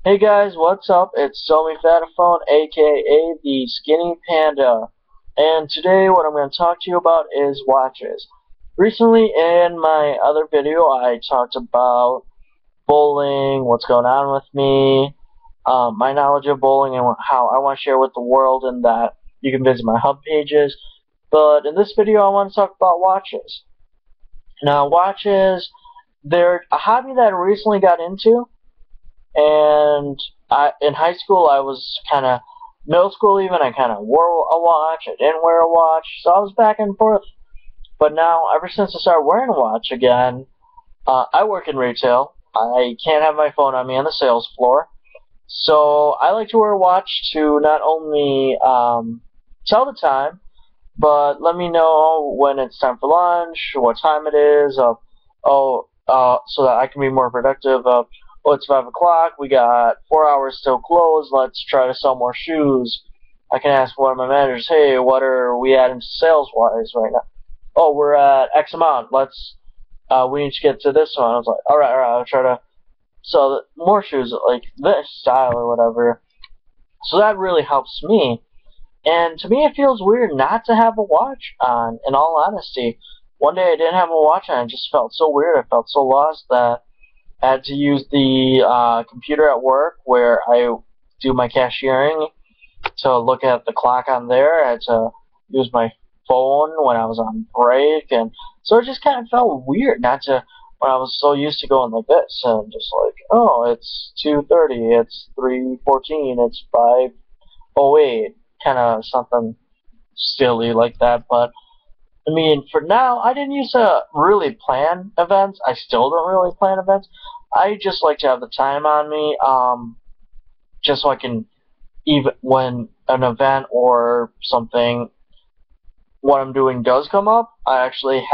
Hey guys, what's up? It's Somi Fataphone, aka the Skinny Panda, and today what I'm going to talk to you about is watches. Recently, in my other video, I talked about bowling, what's going on with me, my knowledge of bowling, and how I want to share with the world, and that you can visit my hub pages. But in this video, I want to talk about watches. Now, watches, they're a hobby that I recently got into. And in high school, I was kind of, middle school even, I kind of wore a watch, I didn't wear a watch, so I was back and forth. But now, ever since I started wearing a watch again, I work in retail. I can't have my phone on me on the sales floor. So I like to wear a watch to not only tell the time, but let me know when it's time for lunch, what time it is, so that I can be more productive. Oh, it's 5 o'clock, we got 4 hours till close, let's try to sell more shoes. I can ask one of my managers, hey, what are we at in sales-wise right now? Oh, we're at X amount, we need to get to this one. I was like, alright, I'll try to sell more shoes, like this style or whatever. So that really helps me. And to me, it feels weird not to have a watch on, in all honesty. One day I didn't have a watch on, it just felt so weird. I felt so lost that I had to use the computer at work where I do my cashiering to look at the clock on there. I had to use my phone when I was on break, and so it just kind of felt weird not to, when I was so used to going like this, and just like, oh, it's 2:30, it's 3:14, it's 5:08, kind of something silly like that. But I mean, for now, I didn't used to really plan events. I still don't really plan events. I just like to have the time on me, just so I can, even when an event or something, what I'm doing does come up, I actually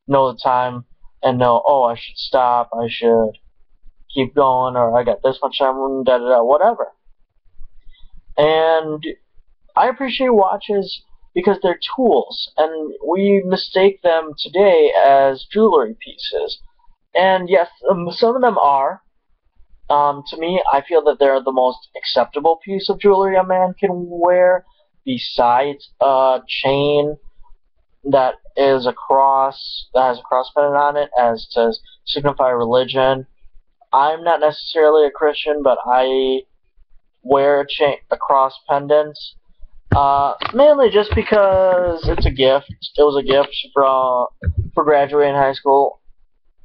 know the time and know, oh, I should stop, I should keep going, or I got this much time, da da da, whatever. And I appreciate watches because they're tools, and we mistake them today as jewelry pieces. And yes, some of them are. To me, I feel that they're the most acceptable piece of jewelry a man can wear, besides a chain that is a cross, that has a cross pendant on it, as to signify religion. I'm not necessarily a Christian, but I wear a cross pendant. Mainly just because it's a gift. It was a gift for graduating high school,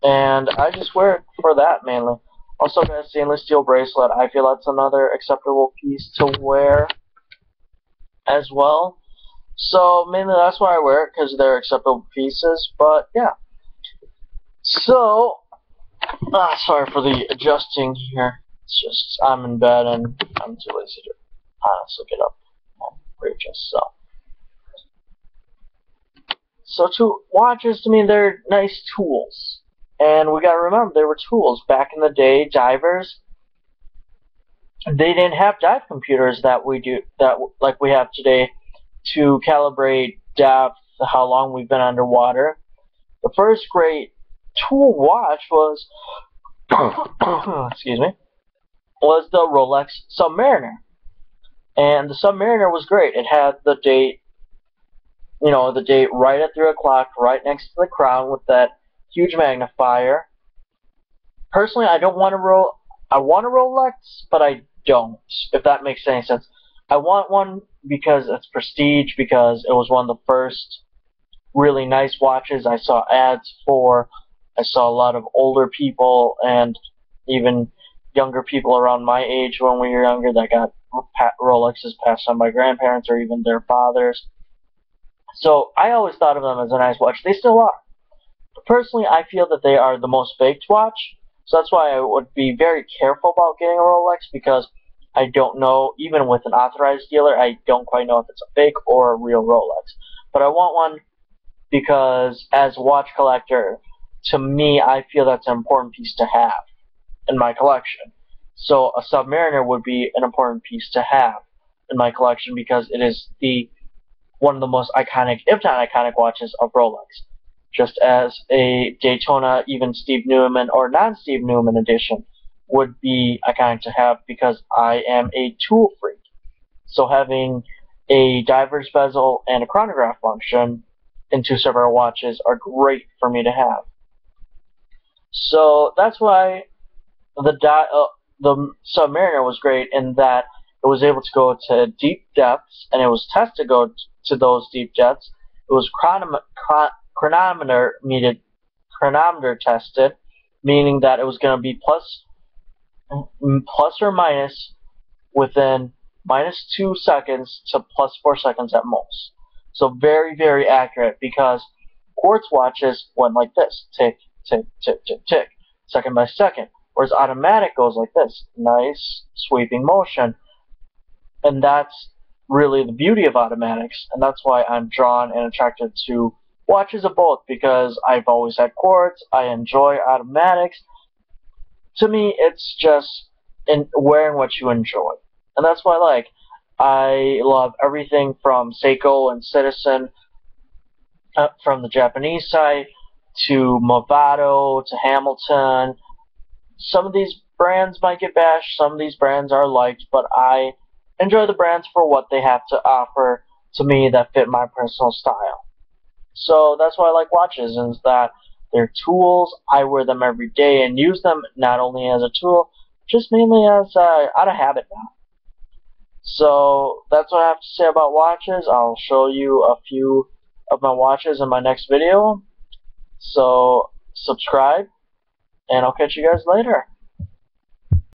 and I just wear it for that mainly. Also got a stainless steel bracelet. I feel that's another acceptable piece to wear as well. So mainly that's why I wear it, because they're acceptable pieces. But yeah. So, sorry for the adjusting here. It's just I'm in bed and I'm too lazy to honestly get up and readjust. So watches, to me, they're nice tools. And we gotta remember, they were tools. Back in the day, divers, they didn't have dive computers that we do, that like we have today, to calibrate depth, how long we've been underwater. The first great tool watch was, excuse me, was the Rolex Submariner. And the Submariner was great. It had the date, the date right at 3 o'clock, right next to the crown with that huge magnifier. Personally, I want a Rolex, but I don't, if that makes any sense. I want one because it's prestige, because it was one of the first really nice watches I saw ads for. I saw a lot of older people and even younger people around my age when we were younger that got Rolexes passed on by grandparents or even their fathers. So I always thought of them as a nice watch. They still are. But personally, I feel that they are the most faked watch. So that's why I would be very careful about getting a Rolex, because I don't know, even with an authorized dealer, I don't quite know if it's a fake or a real Rolex. But I want one because as a watch collector, to me, I feel that's an important piece to have in my collection. So a Submariner would be an important piece to have in my collection because it is one of the most iconic, if not iconic, watches of Rolex. Just as a Daytona, even Steve Newman or non-Steve Newman edition would be iconic to have because I am a tool freak. So having a diver's bezel and a chronograph function in two separate watches are great for me to have. So that's why the Submariner was great in that it was able to go to deep depths, and it was tested to go to those deep depths. It was chronometer tested, meaning that it was going to be plus or minus within -2 seconds to +4 seconds at most. So very, very accurate, because quartz watches went like this: tick, tick, tick, tick, tick, second by second. Whereas automatic goes like this: nice sweeping motion. And that's really the beauty of automatics, and that's why I'm drawn and attracted to watches of both, because I've always had quartz. I enjoy automatics. To me, it's just in wearing what you enjoy, and that's what I like. I love everything from Seiko and Citizen, from the Japanese side, to Movado, to Hamilton. Some of these brands might get bashed, some of these brands are liked, but I enjoy the brands for what they have to offer to me that fit my personal style. So that's why I like watches, is that they're tools. I wear them every day and use them not only as a tool, just mainly as out of habit now. So that's what I have to say about watches. I'll show you a few of my watches in my next video. So subscribe, and I'll catch you guys later.